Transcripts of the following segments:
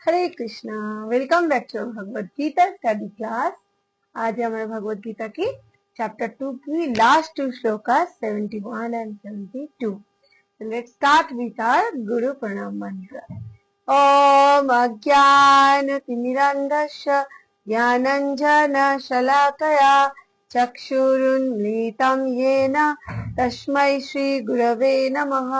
Hare Krishna. Welcome back to Bhagavad Gita study class. आज हमारे भगवत गीता की चैप्टर 2 की last two shloka 71 and 72। Let's start with our guru pranam मंत्र। ओम अज्ञानतिमिरन्धस्य ज्ञानाञ्जनशलाकया चक्षुरुन्मीलितं येन तस्मै श्रीगुरवे नमः।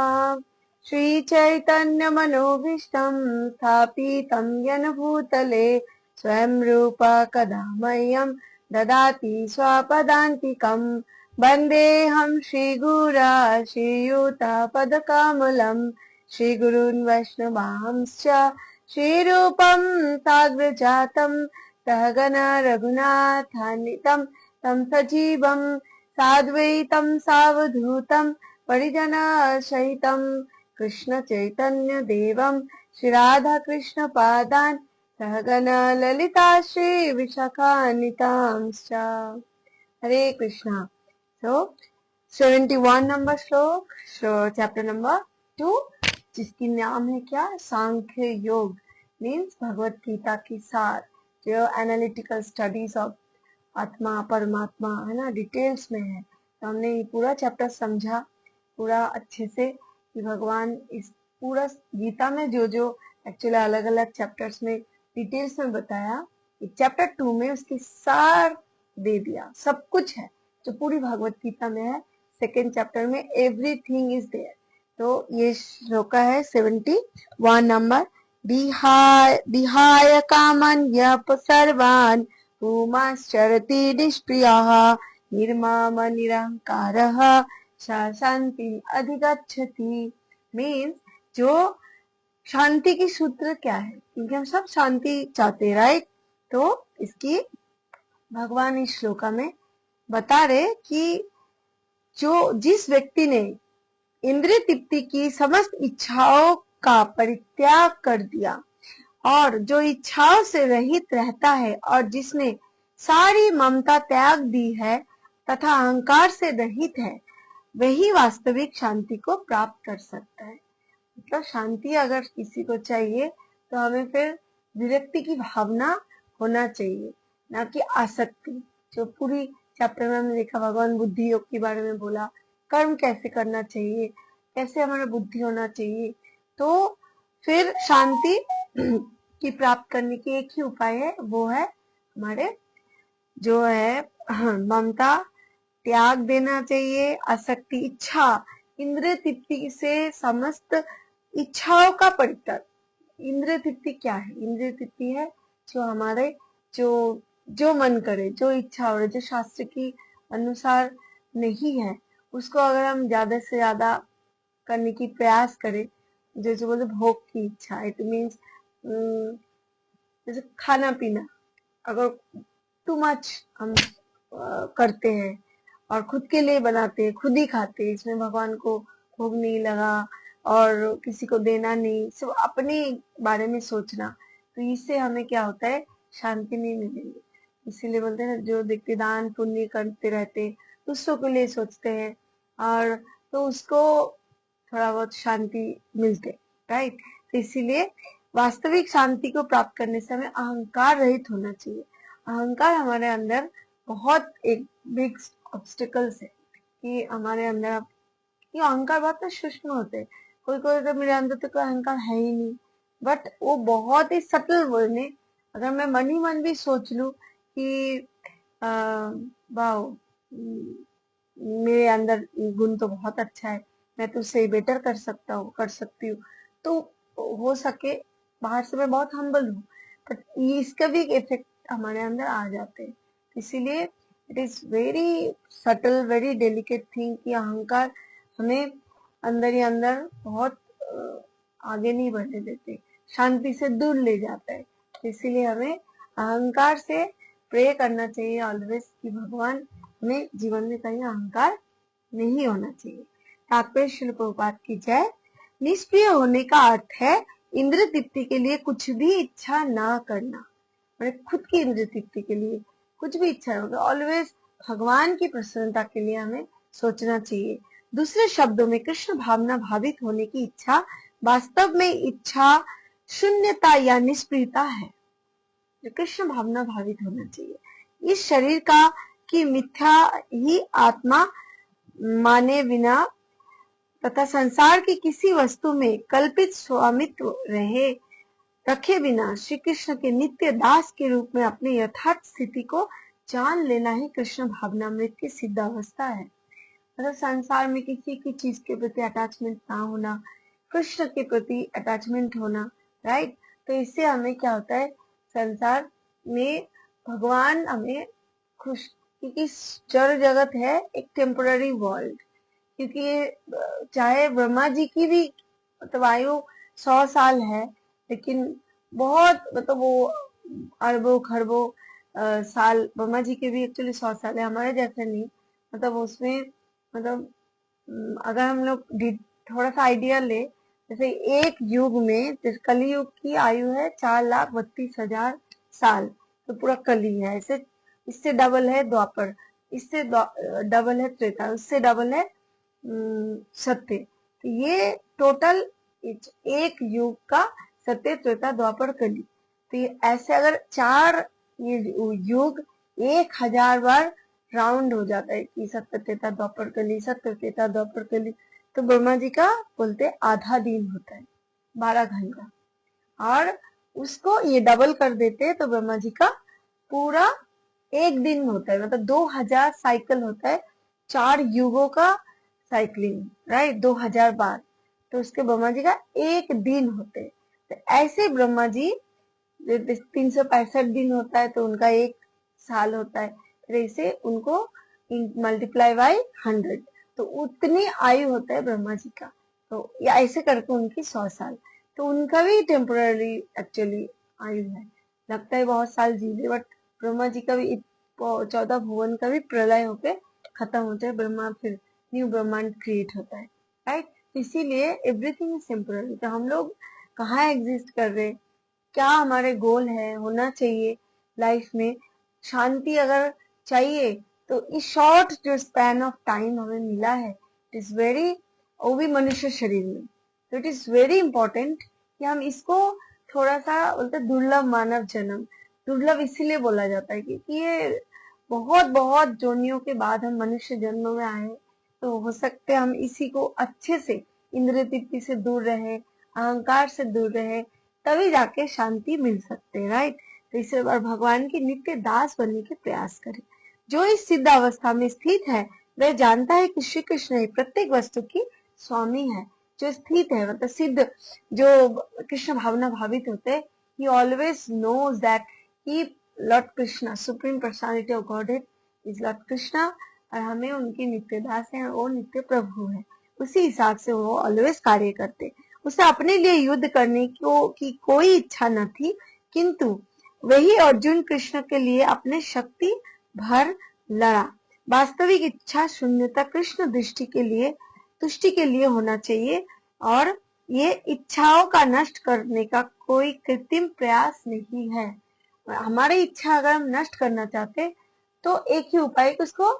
श्रीचैतन्यमनोभीष्टं स्थापितं येन भूतले स्वयं रूपा कदा मह्यं ददाति स्वपदान्तिकं। वन्देऽहं श्रीगुरा श्रीयुतापदकमलं श्रीगुरून् वैष्णवांश्च श्रीरूपं साग्रजातं सहगणा रघुनाथान्वितं तं सजीवं साद्वैतं सावधूतं परिजनसहितं कृष्ण चैतन्य देवं श्री राधा कृष्ण पादान् सहगणा ललिता श्री विशाखान्वितांश्च। हरे कृष्णा। So 71 नंबर श्लोक, चैप्टर नंबर 2, जिसकी नाम है क्या, सांख्य योग। मीन्स भगवत गीता की सार, जो एनालिटिकल स्टडीज ऑफ आत्मा परमात्मा है ना, डिटेल्स में है। तो हमने ये पूरा चैप्टर समझा पूरा अच्छे से कि भगवान इस पूरा गीता में जो जो एक्चुअली अलग अलग चैप्टर्स में डिटेल्स में बताया, चैप्टर 2 में उसकी सार दे दिया। सब कुछ है जो पूरी भगवत गीता में है। सेकेंड चैप्टर में एवरीथिंग इज देयर। तो ये श्लोक है 71 नंबर। विहाय कामन यप सर्वान् पुमाश्चरति निष्प्रियः निर्मम निरहंकारः शांति अधिगच्छति। मीन्स जो शांति की सूत्र क्या है, क्योंकि हम सब शांति चाहते हैं, राइट। तो इसकी भगवान इस श्लोका में बता रहे कि जो जिस व्यक्ति ने इंद्रिय तृप्ति की समस्त इच्छाओं का परित्याग कर दिया और जो इच्छाओं से रहित रहता है और जिसने सारी ममता त्याग दी है तथा अहंकार से रहित है, वही वास्तविक शांति को प्राप्त कर सकता है। मतलब शांति अगर किसी को चाहिए तो हमें फिर विरक्ति की भावना होना चाहिए, ना कि आसक्ति। जो पूरी चैप्टर में हमने देखा, भगवान बुद्धि योग के बारे में बोला, कर्म कैसे करना चाहिए, कैसे हमारा बुद्धि होना चाहिए। तो फिर शांति की प्राप्त करने की एक ही उपाय है, वो है हमारे जो है ममता त्याग देना चाहिए, आसक्ति, इच्छा, इंद्रिय तृप्ति से समस्त इच्छाओं का परित्याग। इंद्रिय तृप्ति क्या है? इंद्रिय तृप्ति है जो हमारे जो मन करे, जो इच्छा हो, जो शास्त्र की अनुसार नहीं है, उसको अगर हम ज्यादा से ज्यादा करने की प्रयास करें, जैसे बोलते भोग की इच्छा, इट मीन्स जैसे खाना पीना, अगर टू मच हम करते हैं और खुद के लिए बनाते हैं, खुद ही खाते हैं, इसमें भगवान को भोग नहीं लगा और किसी को देना नहीं, सिर्फ अपने बारे में सोचना, तो इससे हमें क्या होता है, शांति नहीं मिलेगी। इसीलिए बोलते हैं ना, जो व्यक्ति दान पुण्य करते रहते, दूसरों के लिए सोचते हैं, और तो उसको थोड़ा बहुत शांति मिलते, राइट। तो इसीलिए वास्तविक शांति को प्राप्त करने से हमें अहंकार रहित होना चाहिए। अहंकार हमारे अंदर बहुत एक बिग ऑब्स्टिकल्स है कि हमारे अंदर ये अहंकार बहुत सूक्ष्म होते हैं। कोई कोई तो मेरे अंदर तो कोई अहंकार है ही नहीं, बट वो बहुत ही सटल वर्ड में, अगर मैं मन ही मन भी सोच लूं कि वाह मेरे अंदर ये गुण तो बहुत अच्छा है, मैं तो उससे बेटर कर सकता हूँ, कर सकती हूँ, तो हो सके बाहर से मैं बहुत हम्बल हूँ, बट इसका भी एक इफेक्ट हमारे अंदर आ जाते हैं। इसीलिए it is very subtle, very delicate thing कि अहंकार हमें अंदर ही अंदर बहुत आगे नहीं बढ़ने देते, शांति से दूर ले जाता है। इसीलिए हमें अहंकार से प्रे करना चाहिए ऑलवेज कि भगवान हमें जीवन में कहीं अहंकार नहीं होना चाहिए। तात्पर्य श्रील प्रभुपाद की जय। निष्क्रिय होने का अर्थ है इंद्रिय तृप्ति के लिए कुछ भी इच्छा ना करना, मतलब खुद की इंद्रिय तृप्ति के लिए कुछ भी इच्छा होगा, ऑलवेज भगवान की प्रसन्नता के लिए हमें सोचना चाहिए। दूसरे शब्दों में कृष्ण भावना भावित होने की इच्छा वास्तव में इच्छा शून्यता या निष्क्रियता है, जो कृष्ण भावना भावित होना चाहिए। इस शरीर का की मिथ्या ही आत्मा माने बिना तथा संसार की किसी वस्तु में कल्पित स्वामित्व रखे बिना श्री कृष्ण के नित्य दास के रूप में अपनी यथार्थ स्थिति को जान लेना ही कृष्ण भावनामृत की सिद्ध अवस्था है। मतलब संसार में किसी की चीज के प्रति अटैचमेंट ना होना, कृष्ण के प्रति अटैचमेंट होना, राइट। तो इससे हमें क्या होता है, संसार में भगवान हमें खुश, क्योंकि जड़ जगत है एक टेम्पररी वर्ल्ड, क्योंकि चाहे ब्रह्मा जी की भी मतलब आयु 100 साल है, लेकिन बहुत मतलब वो अरबों खरबों साल ब्रह्मा जी के भी एक्चुअली 100 साल है, हमारे जैसे नहीं। मतलब उसमें मतलब अगर हम लोग थोड़ा सा आइडिया ले, जैसे एक युग में, जैसे कली युग की आयु है 4,32,000 साल, तो पूरा कली है। ऐसे इससे डबल है द्वापर, इससे डबल है त्रेता, उससे डबल है सत्य। तो ये टोटल एक युग का सत्य त्रेता द्वापर कली। तो ये ऐसे अगर ये युग 1,000 बार राउंड हो जाता है कि सत्य त्रेता द्वापर कली, सत्य त्रेता द्वापर कली, तो ब्रह्मा जी का बोलते आधा दिन होता है, 12 घंटा। और उसको ये डबल कर देते तो ब्रह्मा जी का पूरा एक दिन होता है, मतलब 2000 साइकिल होता है, 4 युगों का साइकिलिंग, राइट, 2000 बार। तो उसके ब्रह्मा जी का एक दिन होते हैं। तो ऐसे ब्रह्मा जी 365 दिन होता है, तो उनका एक साल होता है, फिर इसे उनको मल्टीप्लाई बाई 100, तो उतनी आयु होता है ब्रह्मा जी का। तो या ऐसे करके उनकी 100 साल, तो उनका भी टेम्पोररी एक्चुअली आयु है, लगता है बहुत साल जी ले, बट ब्रह्मा जी का भी 14 भुवन का भी प्रलय होके खत्म होता है, ब्रह्मा फिर न्यू ब्रह्मांड क्रिएट होता है, राइट। इसीलिए एवरीथिंग इज टेम्पोररी। तो हम लोग कहाँ एग्जिस्ट कर रहे, क्या हमारे गोल है, होना चाहिए लाइफ में, शांति अगर चाहिए तो इस शॉर्ट जो स्पैन ऑफ टाइम हमें मिला है, इट इज वेरी, वो भी मनुष्य शरीर में, तो इट इज वेरी इंपॉर्टेंट कि हम इसको थोड़ा सा बोलते दुर्लभ मानव जन्म, दुर्लभ इसीलिए बोला जाता है क्योंकि ये बहुत बहुत जोनियों के बाद हम मनुष्य जन्म में आए। तो हो सकते हम इसी को अच्छे से इंद्रिय तृप्ति से दूर रहे, अहंकार से दूर रहे, तभी जाके शांति मिल सकते है, राइट। तो इस बार भगवान की नित्य दास बनने के प्रयास करें। जो इस सिद्ध अवस्था में स्थित है वह जानता है कि श्री कृष्ण ही प्रत्येक वस्तु की स्वामी है। जो स्थित है मतलब सिद्ध, जो कृष्ण भावना भावित होते हैं, he always knows that he Lord Krishna supreme personality of godhead is Lord Krishna, और हमें उनके नित्य दास हैं, वो नित्य प्रभु है। उसी हिसाब से वो ऑलवेज कार्य करते। उसे अपने लिए युद्ध करने की कोई इच्छा न थी, किंतु वही अर्जुन कृष्ण के लिए अपने शक्ति भर लड़ा। वास्तविक इच्छा शून्यता कृष्ण तुष्टि के लिए होना चाहिए, और ये इच्छाओं का नष्ट करने का कोई कृत्रिम प्रयास नहीं है। हमारी इच्छा अगर हम नष्ट करना चाहते तो एक ही उपाय कि उसको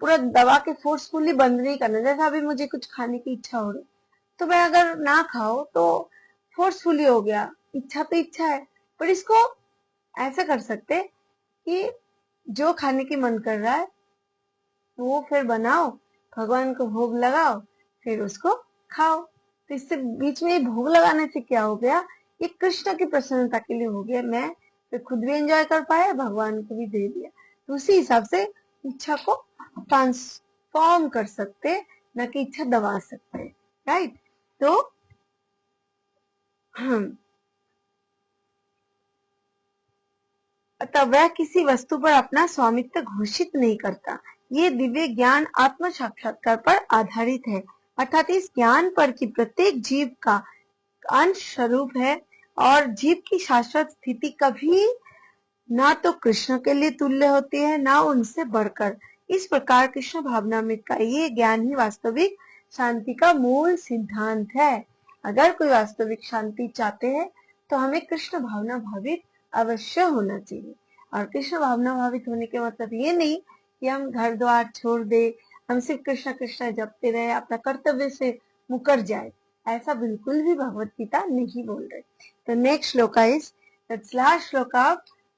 पूरा दबा के फोर्सफुली बंद नहीं करना। जैसे अभी मुझे कुछ खाने की इच्छा हो रही, तो मैं अगर ना खाऊं तो फोर्सफुली हो गया, इच्छा तो इच्छा है, पर इसको ऐसा कर सकते कि जो खाने की मन कर रहा है वो फिर बनाओ, भगवान को भोग लगाओ, फिर उसको खाओ। तो इससे बीच में भोग लगाने से क्या हो गया, ये कृष्ण की प्रसन्नता के लिए हो गया, मैं फिर खुद भी एंजॉय कर पाया, भगवान को भी दे दिया। तो उसी हिसाब से इच्छा को ट्रांसफॉर्म कर सकते, न कि इच्छा दबा सकते, राइट। तो अतः वह किसी वस्तु पर अपना स्वामित्व घोषित नहीं करता। ये दिव्य ज्ञान आत्म साक्षात्कार पर आधारित है, अर्थात इस ज्ञान पर कि प्रत्येक जीव का अंश स्वरूप है और जीव की शाश्वत स्थिति कभी ना तो कृष्ण के लिए तुल्य होती है, ना उनसे बढ़कर। इस प्रकार कृष्ण भावनामृत का ये ज्ञान ही वास्तविक शांति का मूल सिद्धांत है। अगर कोई वास्तविक शांति चाहते हैं तो हमें कृष्ण भावना भावित अवश्य होना चाहिए। और कृष्ण भावना भावित होने के मतलब ये नहीं कि हम घर द्वार छोड़ दे, हम सिर्फ कृष्ण कृष्ण जपते रहे, अपना कर्तव्य से मुकर जाए, ऐसा बिल्कुल भी भगवत गीता नहीं बोल रहे। तो next shloka is that's last shloka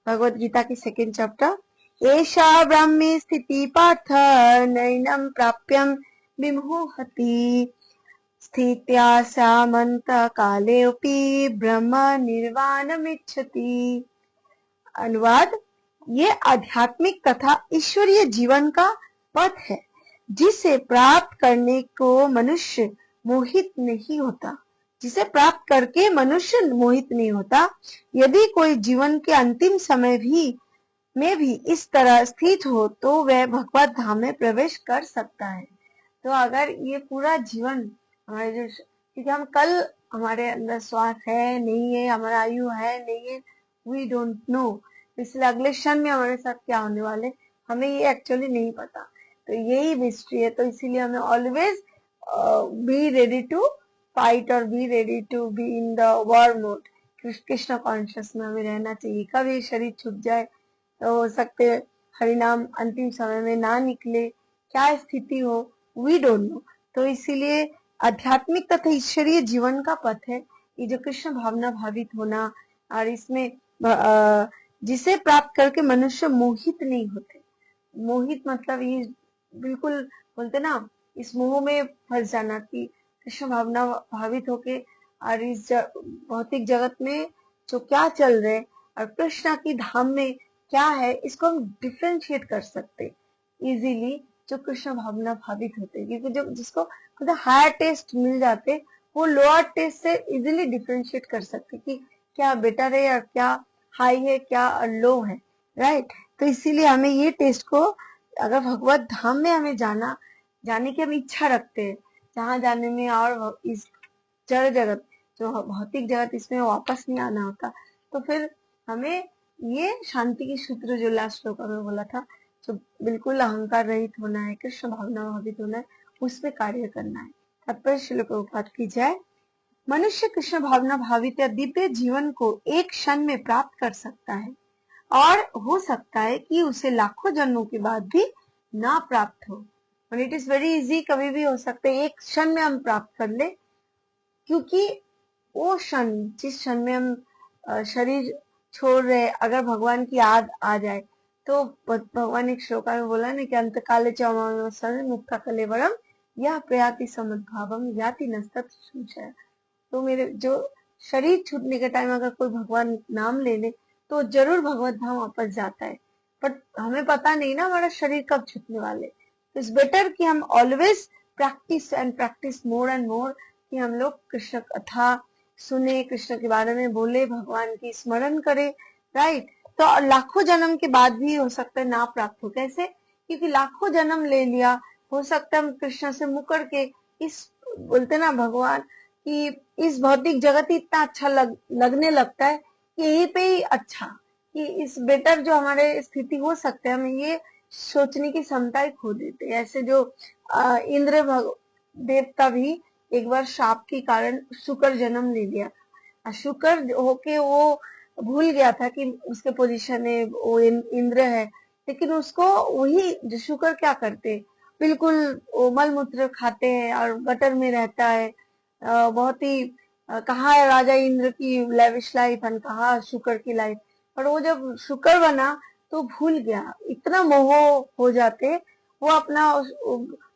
Bhagavad Gita की सेकेंड चैप्टर। एषा ब्रह्मी स्थिति पार्थ नैनं प्राप्यम विमुहति स्थित्या सामंत कालेऽपि ब्रह्म निर्वाणमिच्छति। अनुवाद, ये आध्यात्मिक तथा ईश्वरीय जीवन का पथ है जिसे प्राप्त करने को मनुष्य मोहित नहीं होता, जिसे प्राप्त करके मनुष्य मोहित नहीं होता। यदि कोई जीवन के अंतिम समय में भी इस तरह स्थित हो तो वह भगवत धाम में प्रवेश कर सकता है। तो अगर ये पूरा जीवन हमारे जो, क्योंकि हम कल हमारे अंदर श्वास है नहीं है, हमारा आयु है नहीं है, वी डोंट नो, इसलिए अगले क्षण में हमारे साथ क्या होने वाले हमें ये एक्चुअली नहीं पता। तो यही मिस्ट्री है। तो इसीलिए हमें always be ready to fight और be ready to be in the war mode, Krishna conscious में हमें रहना चाहिए। कभी शरीर छूट जाए तो हो सकते हरिनाम अंतिम समय में ना निकले, क्या स्थिति हो, वी डोंट नो। तो इसीलिए आध्यात्मिक तथा ईश्वरीय जीवन का पथ है ये जो कृष्ण भावना भावित होना, और इसमें जिसे प्राप्त करके मनुष्य मोहित नहीं होते। मोहित मतलब ये बिल्कुल बोलते ना, इस मोह में फंस जाना कि कृष्ण भावना भावित होके और इस भौतिक जगत में जो क्या चल रहे और कृष्ण की धाम में क्या है, इसको हम डिफ्रेंशिएट कर सकते इजीली जो कृष्ण भावना भावित होते। क्योंकि जो जिसको मतलब हायर टेस्ट मिल जाते वो लोअर टेस्ट से इजीली डिफ्रेंशिएट कर सकते कि क्या बेटर है और क्या हाई है, क्या लो है, राइट। तो इसीलिए हमें ये टेस्ट को, अगर भगवत धाम में हमें जाने की हम इच्छा रखते हैं, जहाँ जाने में और इस जड़ जगत जो भौतिक जगत इसमें वापस नहीं आना होता, तो फिर हमें ये शांति की सूत्र जो लास्ट श्लोक में बोला था, जो बिल्कुल अहंकार रहित होना है, कृष्ण भावना भावित होना है, उसमें कार्य करना है। तब पर श्री प्रभुपाद की जय। मनुष्य कृष्ण भावना भावित या दिव्य जीवन को एक क्षण में प्राप्त कर सकता है और हो सकता है कि उसे लाखों जन्मों के बाद भी ना प्राप्त हो। और इट इज वेरी इजी, कभी भी हो सकता है, एक क्षण में हम प्राप्त कर ले। क्योंकि वो क्षण, जिस क्षण में हम शरीर छोड़ रहे, अगर भगवान की याद आ जाए तो भगवान एक श्लोका में बोला ना कि अंत काले चौमास मुक्ता कलेवरम या प्रयाति समुद्भावम याति नस्तत संशय। तो मेरे जो शरीर छूटने के टाइम अगर कोई भगवान नाम ले ले तो जरूर भगवत धाम वापस जाता है, बट हमें पता नहीं ना हमारा शरीर कब छूटने वाले। तो इट्स बेटर कि हम always practice and practice more and more, कि हम लोग कृष्ण कथा सुने, कृष्ण के बारे में बोले, भगवान की स्मरण करे, राइट। तो लाखों जन्म के बाद भी हो सकता है ना प्राप्त हो। कैसे? क्योंकि लाखों जन्म ले लिया, हो सकता है हम कृष्ण से मुकर के इस बोलते ना भगवान कि इस भौतिक जगत ही इतना अच्छा लगने लगता है कि यही पे ही अच्छा, कि इस बेटर जो हमारे स्थिति हो सकते हैं, हम ये सोचने की क्षमता ही खो देते हैं। ऐसे जो इंद्र देवता भी एक बार शाप के कारण शुक्र जन्म ले लिया, शुक्र होके वो भूल गया था कि उसके पोजीशन है, वो इंद्र है, लेकिन उसको वही जो शुक्र क्या करते, बिल्कुल वो मल मूत्र खाते हैं और गटर में रहता है। बहुत ही कहा है राजा इंद्र की लेविश लाइफ एंड कहा शुक्र की लाइफ, पर वो जब शुक्र बना तो भूल गया, इतना मोह हो जाते वो अपना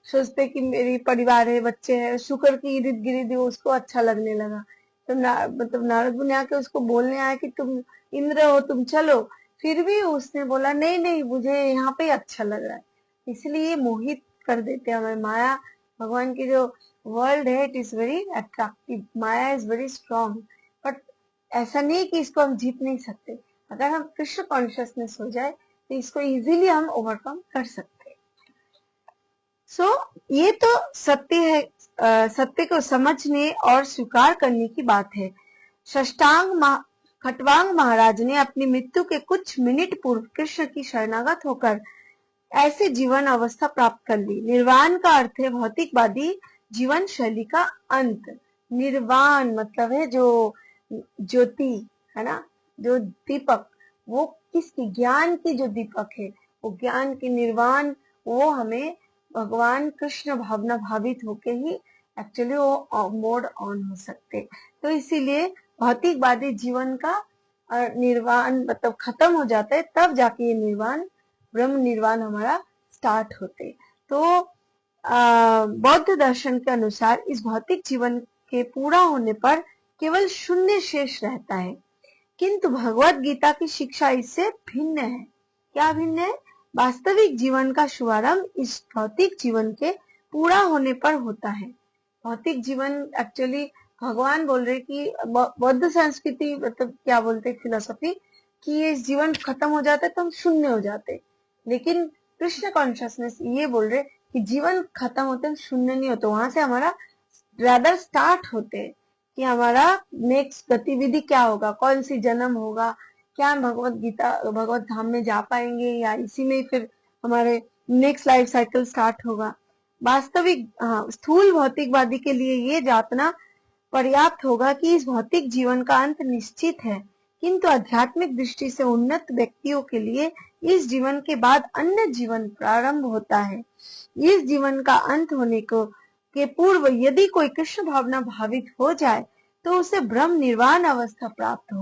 सोचते कि मेरी परिवार है, बच्चे हैं, शुक्र की इर्द गिर्द उसको अच्छा लगने लगा। तो मतलब नारद मुनि आके उसको बोलने आया कि तुम इंद्र हो, तुम चलो, फिर भी उसने बोला नहीं नहीं मुझे यहाँ पे अच्छा लग रहा है। इसलिए मोहित कर देते हमें माया। भगवान की जो वर्ल्ड है it is very attractive, Maya is very strong, but ऐसा नहीं कि इसको हम जीत नहीं सकते। अगर हम कृष्ण कॉन्शियसनेस हो जाए तो इसको इजीली हम ओवरकम कर सकते हैं। सो ये तो सत्य है, सत्य को समझने और स्वीकार करने की बात है। खटवांग महाराज ने अपनी मृत्यु के कुछ मिनट पूर्व कृष्ण की शरणागत होकर ऐसी जीवन अवस्था प्राप्त कर ली। निर्वाण का अर्थ है भौतिकवादी जीवन शैली का अंत। निर्वाण मतलब है जो ज्योति है ना, जो दीपक, वो किसकी, ज्ञान की जो दीपक है, वो ज्ञान की निर्वाण, वो हमें भगवान कृष्ण भावना भावित होके ही एक्चुअली वो मोड ऑन हो सकते। तो इसीलिए भौतिकवादी जीवन का निर्वाण मतलब खत्म हो जाता है, तब जाके ये निर्वाण ब्रह्म निर्वाण हमारा स्टार्ट होते। तो बौद्ध दर्शन के अनुसार इस भौतिक जीवन के पूरा होने पर केवल शून्य शेष रहता है, किंतु भगवत गीता की शिक्षा इससे भिन्न है। क्या भिन्न है? वास्तविक जीवन का शुभारंभ इस भौतिक जीवन के पूरा होने पर होता है। भौतिक जीवन एक्चुअली भगवान बोल रहे कि बौद्ध संस्कृति मतलब क्या बोलते फिलोसफी कि ये जीवन खत्म हो जाता है तो हम शून्य हो जाते, लेकिन कृष्ण कॉन्शियसनेस ये बोल रहे कि जीवन खत्म होते हम शून्य नहीं होते, वहां से हमारा रादर स्टार्ट होते हैं कि हमारा नेक्स्ट गतिविधि क्या होगा, कौन सी जन्म होगा, क्या हम भगवत गीता भगवत धाम में जा पाएंगे या इसी में फिर हमारे नेक्स्ट लाइफ साइकिल स्टार्ट होगा। वास्तविक स्थूल भौतिकवादी के लिए ये जातना पर्याप्त होगा कि इस भौतिक जीवन का अंत निश्चित है, किंतु आध्यात्मिक दृष्टि से उन्नत व्यक्तियों के लिए इस जीवन के बाद अन्य जीवन प्रारंभ होता है। इस जीवन का अंत होने को के पूर्व यदि कोई कृष्ण भावना भावित हो जाए तो उसे ब्रह्म निर्वाण अवस्था प्राप्त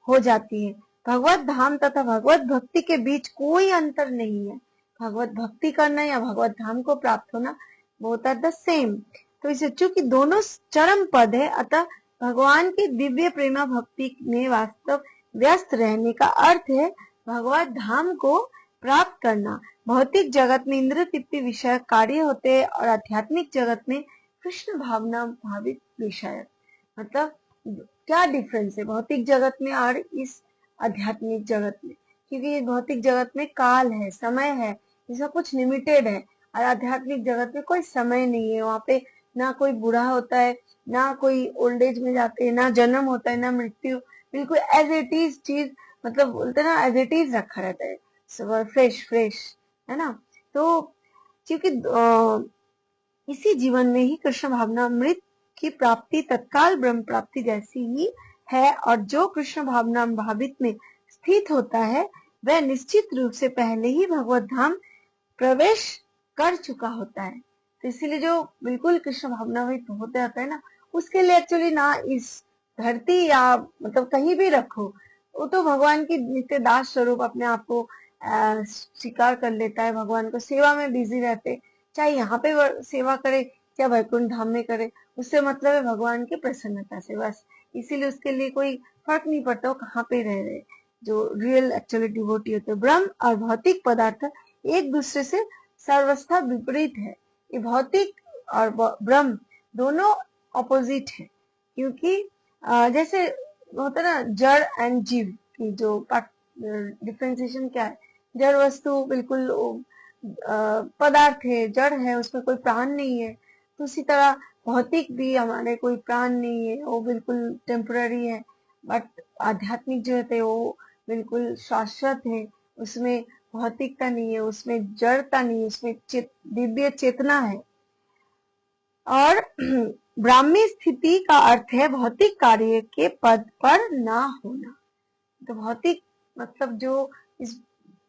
हो जाती है। भगवत धाम तथा भगवत भक्ति के बीच कोई अंतर नहीं है। भगवत भक्ति करना या भगवत धाम को प्राप्त होना बोथ आर द सेम। तो इसे चूंकि दोनों चरम पद है, अतः भगवान की दिव्य प्रेमा भक्ति में वास्तव व्यस्त रहने का अर्थ है भगवत धाम को प्राप्त करना। भौतिक जगत में इंद्र तृप्ति विषय कार्य होते हैं और आध्यात्मिक जगत में कृष्ण भावना भावित विषय। मतलब क्या डिफरेंस है भौतिक जगत में और इस आध्यात्मिक जगत में? क्योंकि ये भौतिक जगत में काल है, समय है, इसका कुछ लिमिटेड है, और आध्यात्मिक जगत में कोई समय नहीं है। वहां पे ना कोई बूढ़ा होता है, ना कोई ओल्ड एज में जाते हैं, ना जन्म होता है, ना मृत्यु, बिल्कुल एज इट इज चीज, मतलब बोलते हैं ना एज इट इज रखा रहता है, फ्रेश फ्रेश, है ना। तो क्योंकि इसी जीवन में ही कृष्ण भावना अमृत की प्राप्ति तत्काल ब्रह्म प्राप्ति जैसी ही है, और जो कृष्ण भावना भावित में स्थित होता है वह निश्चित रूप से पहले ही भगवत धाम प्रवेश कर चुका होता है। तो इसीलिए जो बिल्कुल कृष्ण भावनावित होते जाता है ना, उसके लिए एक्चुअली ना इस धरती या मतलब कहीं भी रखो, वो तो भगवान की नित्य दास स्वरूप अपने आप को स्वीकार कर लेता है, भगवान को सेवा में बिजी रहते, चाहे यहाँ पे सेवा करे या वैकुंठ धाम में करे, उससे मतलब है भगवान की प्रसन्नता से बस। इसीलिए उसके लिए कोई फर्क नहीं पड़ता वो कहाँ पे रह रहे। जो रियल एक्चुअली डिवोटी होते हैं, ब्रह्म और भौतिक पदार्थ एक दूसरे से सर्वस्था विपरीत है। ये भौतिक और ब्रह्म दोनों अपोजिट है, क्योंकि जैसे होता है ना जड़ एंड जीव की जो डिफ्रेंसिएशन क्या है, जड़ वस्तु बिल्कुल पदार्थ है, जड़ है, उसमें कोई प्राण नहीं है। तो उसी तरह भौतिक भी हमारे कोई प्राण नहीं है, वो बिल्कुल टेम्पररी है, बट आध्यात्मिक जो है वो बिल्कुल शाश्वत है, उसमें भौतिकता नहीं है, उसमें जड़ता नहीं है, उसमें दिव्य चेतना है। और ब्राह्मी स्थिति का अर्थ है भौतिक कार्य के पद पर ना होना। तो भौतिक मतलब जो इस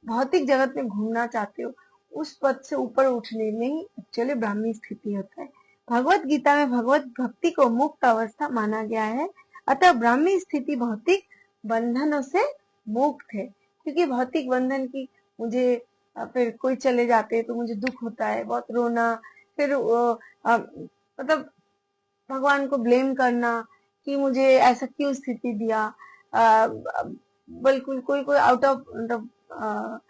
भौतिक जगत में घूमना चाहते हो उस पद से ऊपर उठने में ही एक्चुअली ब्राह्मी स्थिति होता है। भगवत गीता में भगवत भक्ति को मुक्त अवस्था माना गया है, अतः ब्राह्मी स्थिति भौतिक बंधनों से मुक्त है। क्योंकि भौतिक बंधन की मुझे फिर कोई चले जाते हैं तो मुझे दुख होता है, बहुत रोना, फिर मतलब भगवान को ब्लेम करना कि मुझे ऐसा क्यों स्थिति दिया। बिल्कुल कोई कोई आउट ऑफ मतलब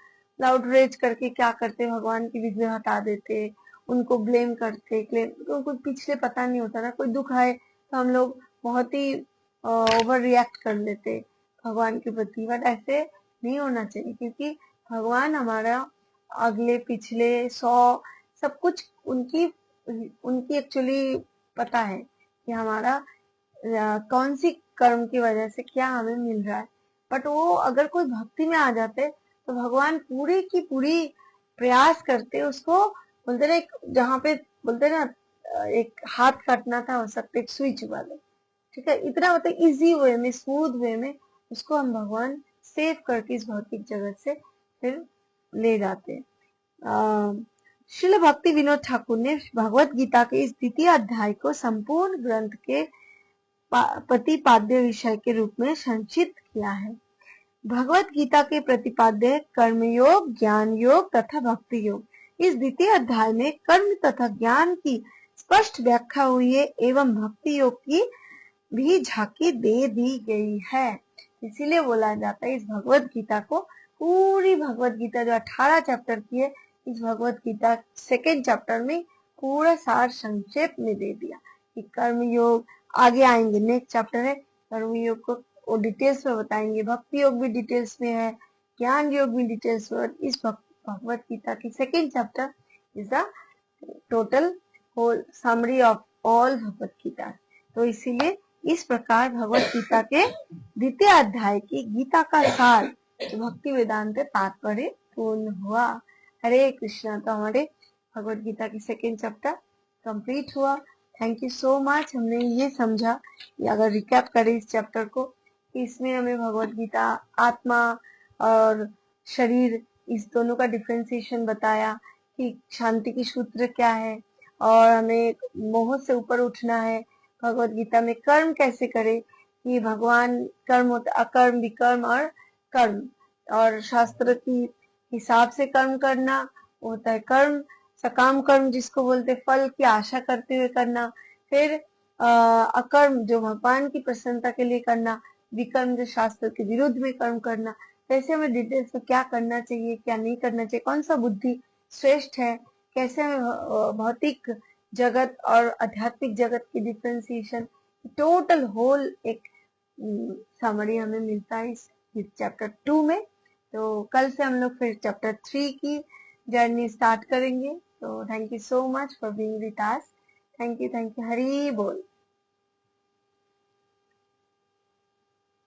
आउटरेज करके क्या करते, भगवान की विघ्न हटा देते, उनको ब्लेम करते, क्लेम, तो कुछ पिछले पता नहीं होता ना, कोई दुख आए तो हम लोग बहुत ही ओवर रिएक्ट कर लेते भगवान के प्रति, बट ऐसे नहीं होना चाहिए, क्योंकि भगवान हमारा अगले पिछले 100 सब कुछ उनकी उनकी एक्चुअली पता है कि हमारा कौन सी कर्म की वजह से क्या हमें मिल रहा है। बट वो अगर कोई भक्ति में आ जाते तो भगवान पूरी की पूरी प्रयास करते उसको, बोलते ना जहाँ पे बोलते ना एक हाथ काटना था हो सकता एक सुई चुबा दे, ठीक है, इतना मतलब इजी वे में स्मूथ वे में उसको हम भगवान सेव करके इस भौतिक जगत से फिर ले जाते हैं। श्रील भक्ति विनोद ठाकुर ने भगवत गीता के इस द्वितीय अध्याय को संपूर्ण ग्रंथ के प्रतिपाद्य विषय के रूप में संक्षिप्त किया है। भगवत गीता के प्रतिपाद्य कर्मयोग, ज्ञान योग तथा भक्ति योग। इस द्वितीय अध्याय में कर्म तथा ज्ञान की स्पष्ट व्याख्या हुई है एवं भक्ति योग की भी झांकी दे दी गई है। इसीलिए बोला जाता है इस भगवत गीता को, पूरी भगवत गीता जो 18 चैप्टर की है, इस भगवत गीता सेकेंड चैप्टर में पूरा सार संक्षेप में दे दिया कि कर्म योग आगे आएंगे, नेक्स्ट चैप्टर है कर्म योग को वो डिटेल्स में बताएंगे, भक्ति योग भी डिटेल्स में है, ज्ञान योग भी डिटेल्स में। इस भगवत गीता की second chapter is the total whole summary of all Bhagavad Gita. तो इसीलिए इस प्रकार भगवत गीता के द्वितीय अध्याय की गीता का सार भक्ति वेदांत तात्पर्य पूर्ण हुआ। हरे कृष्णा। तो हमारे भगवत गीता की सेकेंड चैप्टर कंप्लीट हुआ। Thank you so much. हमने ये समझा कि अगर रिकैप करें इस चैप्टर को, इसमें हमें भगवत गीता आत्मा और शरीर इस दोनों का डिफरेंशिएशन बताया कि शांति की सूत्र क्या है और हमें मोह से ऊपर उठना है। भगवत गीता में कर्म कैसे करें कि भगवान कर्म होता, अकर्म, विकर्म और कर्म, और शास्त्र की हिसाब से कर्म करना होता है कर्म, सकाम कर्म जिसको बोलते फल की आशा करते हुए करना, फिर अकर्म जो भगवान की प्रसन्नता के लिए करना, विकर्म जो शास्त्र के विरुद्ध में कर्म करना। कैसे हमें डिटेल्स में क्या करना चाहिए, क्या नहीं करना चाहिए, कौन सा बुद्धि श्रेष्ठ है, कैसे हमें भौतिक जगत और आध्यात्मिक जगत की डिफ्रेंसिएशन, टोटल होल एक समरी हमें मिलता है इस चैप्टर 2 में। तो कल से हम लोग फिर चैप्टर 3 की जर्नी स्टार्ट करेंगे। तो thank you so much for being with us. Thank you, Hari बोल।